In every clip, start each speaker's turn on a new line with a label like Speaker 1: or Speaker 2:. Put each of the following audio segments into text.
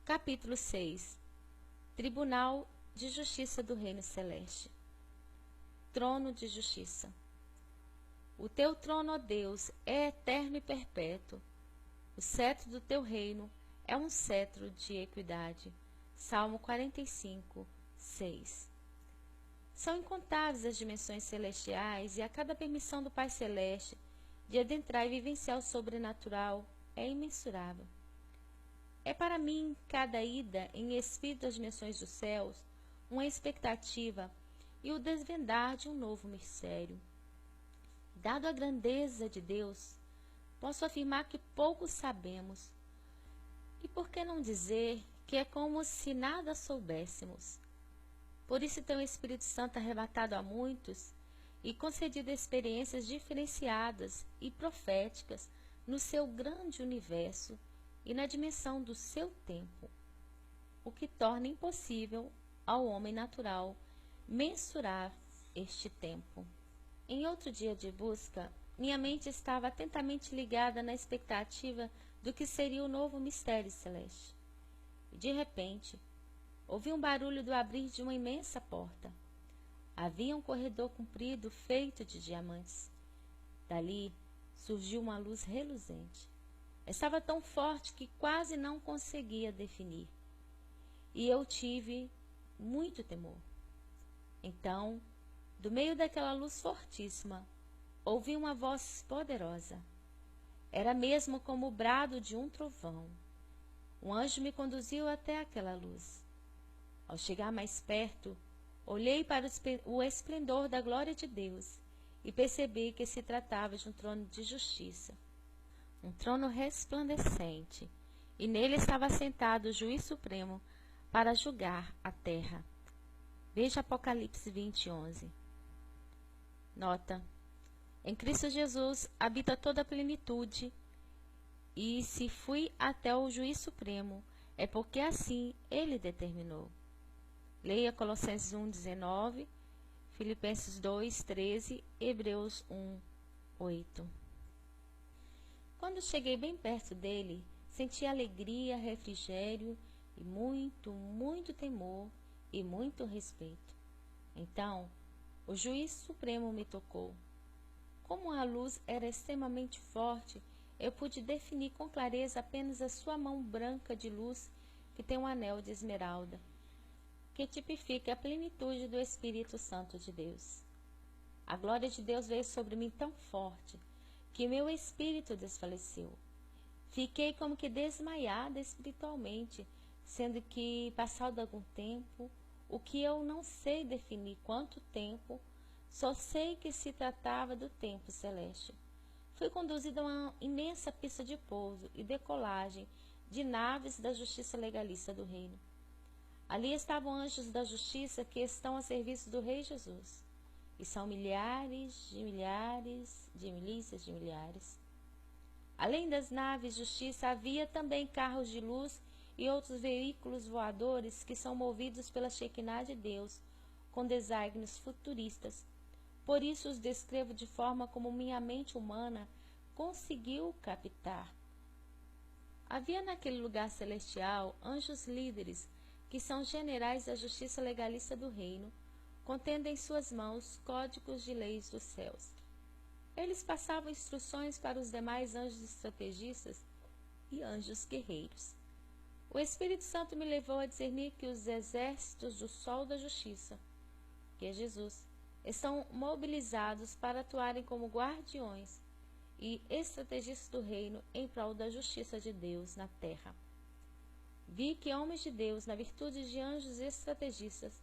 Speaker 1: Capítulo 6. Tribunal de Justiça do Reino Celeste. Trono de Justiça. O teu trono, ó Deus, é eterno e perpétuo. O cetro do teu reino é um cetro de equidade. Salmo 45, 6. São incontáveis as dimensões celestiais e a cada permissão do Pai Celeste de adentrar e vivenciar o sobrenatural é imensurável. É para mim, cada ida em espírito das dimensões dos céus, uma expectativa e o desvendar de um novo mistério. Dado a grandeza de Deus, posso afirmar que pouco sabemos. E por que não dizer que é como se nada soubéssemos? Por isso tem o Espírito Santo arrebatado a muitos e concedido experiências diferenciadas e proféticas no seu grande universo e na dimensão do seu tempo, o que torna impossível ao homem natural mensurar este tempo. Em outro dia de busca, minha mente estava atentamente ligada na expectativa do que seria o novo mistério celeste. E de repente, ouvi um barulho do abrir de uma imensa porta. Havia um corredor comprido feito de diamantes. Dali surgiu uma luz reluzente. Estava tão forte que quase não conseguia definir. E eu tive muito temor. Então, do meio daquela luz fortíssima, ouvi uma voz poderosa. Era mesmo como o brado de um trovão. Um anjo me conduziu até aquela luz. Ao chegar mais perto, olhei para o esplendor da glória de Deus e percebi que se tratava de um trono de justiça. Um trono resplandecente, e nele estava sentado o juiz supremo para julgar a terra. Veja Apocalipse 20:11. Nota: em Cristo Jesus habita toda a plenitude, e se fui até o juiz supremo, é porque assim ele determinou. Leia Colossenses 1:19, Filipenses 2:13, Hebreus 1:8. Quando cheguei bem perto dele, senti alegria, refrigério e muito temor e muito respeito. Então, o juiz supremo me tocou. Como a luz era extremamente forte, eu pude definir com clareza apenas a sua mão branca de luz que tem um anel de esmeralda, que tipifica a plenitude do Espírito Santo de Deus. A glória de Deus veio sobre mim tão forte que meu espírito desfaleceu. Fiquei como que desmaiada espiritualmente, sendo que, passado algum tempo, o que eu não sei definir quanto tempo, só sei que se tratava do tempo celeste. Fui conduzida a uma imensa pista de pouso e decolagem de naves da justiça legalista do reino. Ali estavam anjos da justiça que estão a serviço do Rei Jesus. E são milhares de milícias de milhares. Além das naves de justiça, havia também carros de luz e outros veículos voadores que são movidos pela Shekinah de Deus, com desígnios futuristas. Por isso os descrevo de forma como minha mente humana conseguiu captar. Havia naquele lugar celestial anjos líderes, que são generais da justiça legalista do reino, contendo em suas mãos códigos de leis dos céus. Eles passavam instruções para os demais anjos estrategistas e anjos guerreiros. O Espírito Santo me levou a discernir que os exércitos do Sol da Justiça, que é Jesus, estão mobilizados para atuarem como guardiões e estrategistas do reino em prol da justiça de Deus na terra. Vi que homens de Deus, na virtude de anjos estrategistas,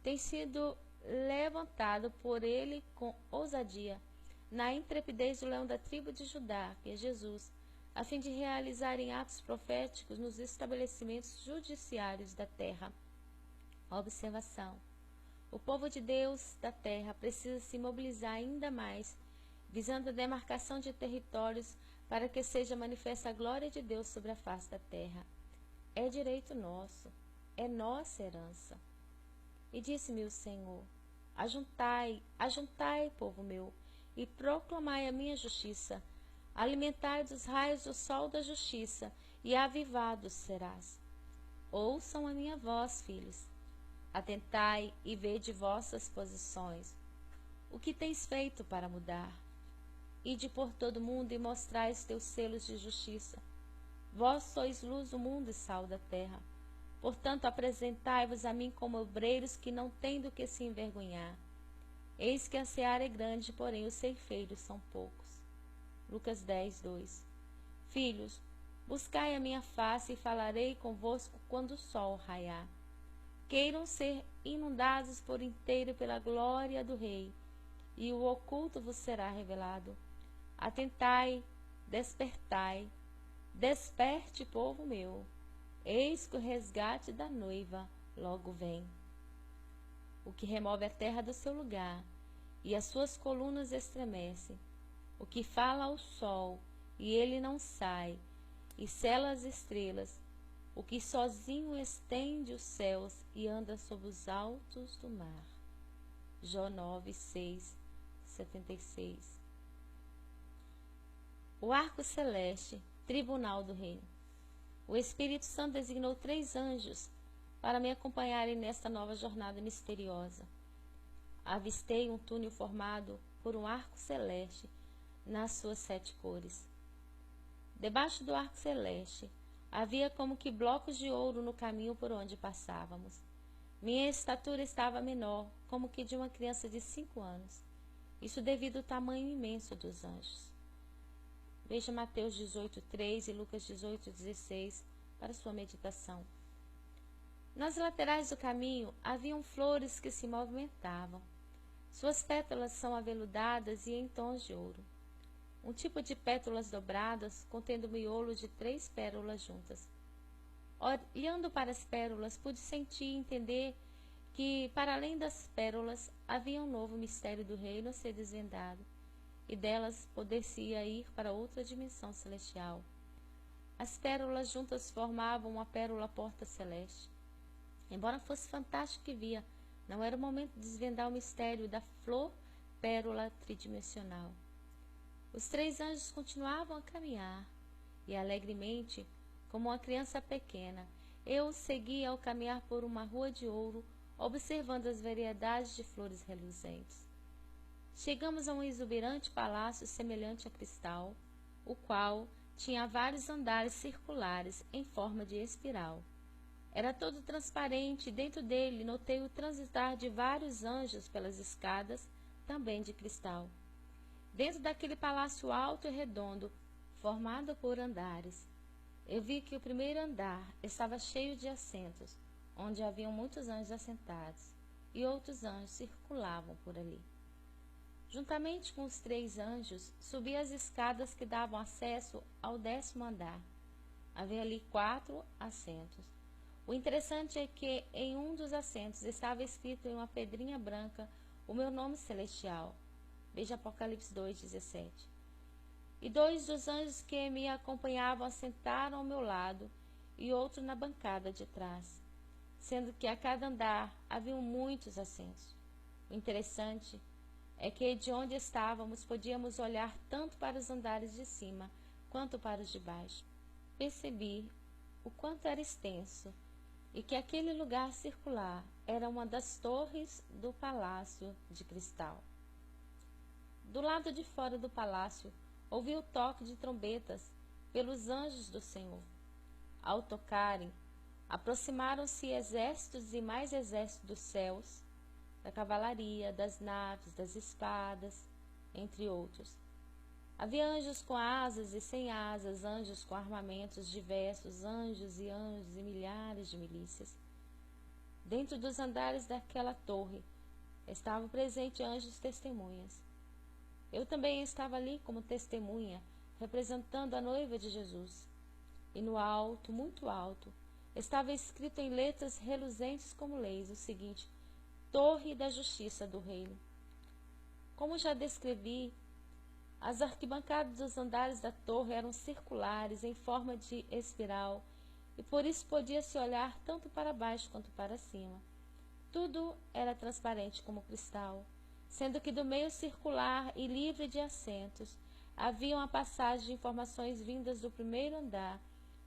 Speaker 1: têm sido levantado por ele com ousadia, na intrepidez do leão da tribo de Judá, que é Jesus, a fim de realizarem atos proféticos nos estabelecimentos judiciários da terra. Observação: o povo de Deus da terra precisa se mobilizar ainda mais, visando a demarcação de territórios para que seja manifesta a glória de Deus sobre a face da terra. É direito nosso, é nossa herança. E disse-me o Senhor: ajuntai, ajuntai, povo meu, e proclamai a minha justiça. Alimentai dos raios do sol da justiça, e avivados serás. Ouçam a minha voz, filhos. Atentai e vede vossas posições. O que tens feito para mudar? Ide por todo o mundo e mostrai os teus selos de justiça. Vós sois luz do mundo e sal da terra. Portanto, apresentai-vos a mim como obreiros que não têm do que se envergonhar. Eis que a seara é grande, porém os ceifeiros são poucos. Lucas 10, 2. Filhos, buscai a minha face e falarei convosco quando o sol raiar. Queiram ser inundados por inteiro pela glória do Rei, e o oculto vos será revelado. Atentai, despertai, desperte, povo meu. Eis que o resgate da noiva logo vem. O que remove a terra do seu lugar, e as suas colunas estremece. O que fala ao sol, e ele não sai, e sela as estrelas. O que sozinho estende os céus e anda sobre os altos do mar. Jó 9, 6, 76. O arco celeste, tribunal do reino. O Espírito Santo designou 3 anjos para me acompanharem nesta nova jornada misteriosa. Avistei um túnel formado por um arco celeste nas suas 7 cores. Debaixo do arco celeste havia como que blocos de ouro no caminho por onde passávamos. Minha estatura estava menor, como que de uma criança de 5 anos. Isso devido ao tamanho imenso dos anjos. Veja Mateus 18, 3 e Lucas 18, 16 para sua meditação. Nas laterais do caminho haviam flores que se movimentavam. Suas pétalas são aveludadas e em tons de ouro. Um tipo de pétalas dobradas, contendo miolo de 3 pérolas juntas. Olhando para as pérolas, pude sentir e entender que, para além das pérolas, havia um novo mistério do reino a ser desvendado, e delas poder-se-ia ir para outra dimensão celestial. As pérolas juntas formavam uma pérola porta celeste. Embora fosse fantástico que via, não era o momento de desvendar o mistério da flor pérola tridimensional. Os 3 anjos continuavam a caminhar, e alegremente, como uma criança pequena, eu seguia ao caminhar por uma rua de ouro, observando as variedades de flores reluzentes. Chegamos a um exuberante palácio semelhante a cristal, o qual tinha vários andares circulares em forma de espiral. Era todo transparente e dentro dele notei o transitar de vários anjos pelas escadas, também de cristal. Dentro daquele palácio alto e redondo, formado por andares, eu vi que o primeiro andar estava cheio de assentos, onde haviam muitos anjos assentados, e outros anjos circulavam por ali. Juntamente com os 3 anjos, subi as escadas que davam acesso ao 10º andar. Havia ali 4 assentos. O interessante é que em um dos assentos estava escrito em uma pedrinha branca o meu nome celestial. Veja Apocalipse 2,17. E 2 dos anjos que me acompanhavam assentaram ao meu lado e outro na bancada de trás, sendo que a cada andar haviam muitos assentos. O interessante é que de onde estávamos podíamos olhar tanto para os andares de cima quanto para os de baixo. Percebi o quanto era extenso e que aquele lugar circular era uma das torres do palácio de cristal. Do lado de fora do palácio, ouvi o toque de trombetas pelos anjos do Senhor. Ao tocarem, aproximaram-se exércitos e mais exércitos dos céus, da cavalaria, das naves, das espadas, entre outros. Havia anjos com asas e sem asas, anjos com armamentos diversos, anjos e milhares de milícias. Dentro dos andares daquela torre estavam presentes anjos testemunhas. Eu também estava ali como testemunha, representando a noiva de Jesus. E no alto, muito alto, estava escrito em letras reluzentes como leis o seguinte: Torre da Justiça do Reino. Como já descrevi, as arquibancadas dos andares da torre eram circulares, em forma de espiral, e por isso podia-se olhar tanto para baixo quanto para cima. Tudo era transparente como cristal, sendo que do meio circular e livre de assentos havia uma passagem de informações vindas do primeiro andar,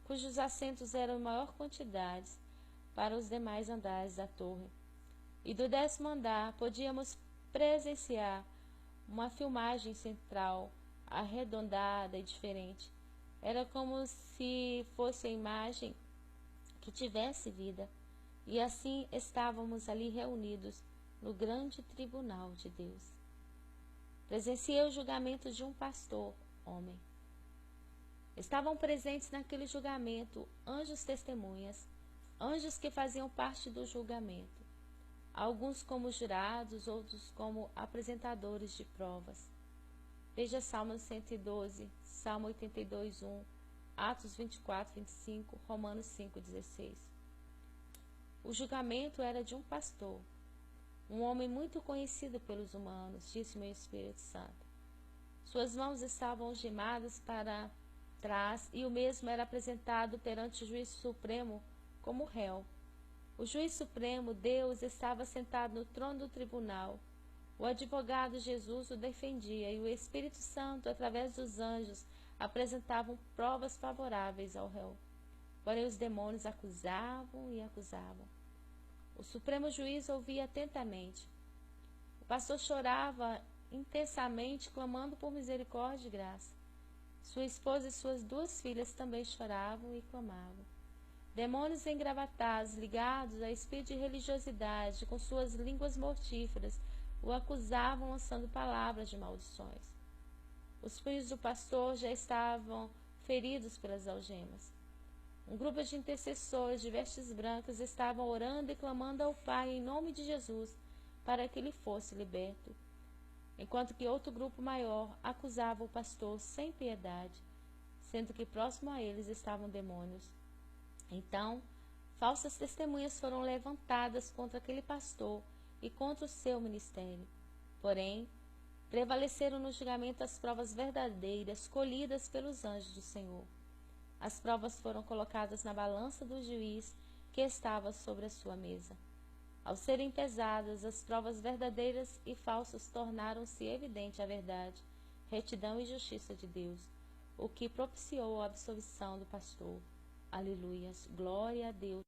Speaker 1: cujos assentos eram em maior quantidade, para os demais andares da torre. E do 10º andar podíamos presenciar uma filmagem central, arredondada e diferente. Era como se fosse a imagem que tivesse vida. E assim estávamos ali reunidos no grande tribunal de Deus. Presenciei o julgamento de um pastor, homem. Estavam presentes naquele julgamento anjos testemunhas, anjos que faziam parte do julgamento, alguns como jurados, outros como apresentadores de provas. Veja Salmo 112, Salmo 82, 1, Atos 24, 25, Romanos 5, 16. O julgamento era de um pastor, um homem muito conhecido pelos humanos, disse meu Espírito Santo. Suas mãos estavam algemadas para trás e o mesmo era apresentado perante o juiz supremo como réu. O juiz supremo, Deus, estava sentado no trono do tribunal. O advogado Jesus o defendia e o Espírito Santo, através dos anjos, apresentavam provas favoráveis ao réu. Porém, os demônios acusavam e acusavam. O supremo juiz ouvia atentamente. O pastor chorava intensamente, clamando por misericórdia e graça. Sua esposa e suas 2 filhas também choravam e clamavam. Demônios engravatados, ligados a espírito de religiosidade, com suas línguas mortíferas, o acusavam lançando palavras de maldições. Os punhos do pastor já estavam feridos pelas algemas. Um grupo de intercessores de vestes brancas estavam orando e clamando ao Pai em nome de Jesus para que ele fosse liberto, enquanto que outro grupo maior acusava o pastor sem piedade, sendo que próximo a eles estavam demônios. Então, falsas testemunhas foram levantadas contra aquele pastor e contra o seu ministério. Porém, prevaleceram no julgamento as provas verdadeiras colhidas pelos anjos do Senhor. As provas foram colocadas na balança do juiz que estava sobre a sua mesa. Ao serem pesadas, as provas verdadeiras e falsas tornaram-se evidente a verdade, retidão e justiça de Deus, o que propiciou a absolvição do pastor. Aleluias, glória a Deus.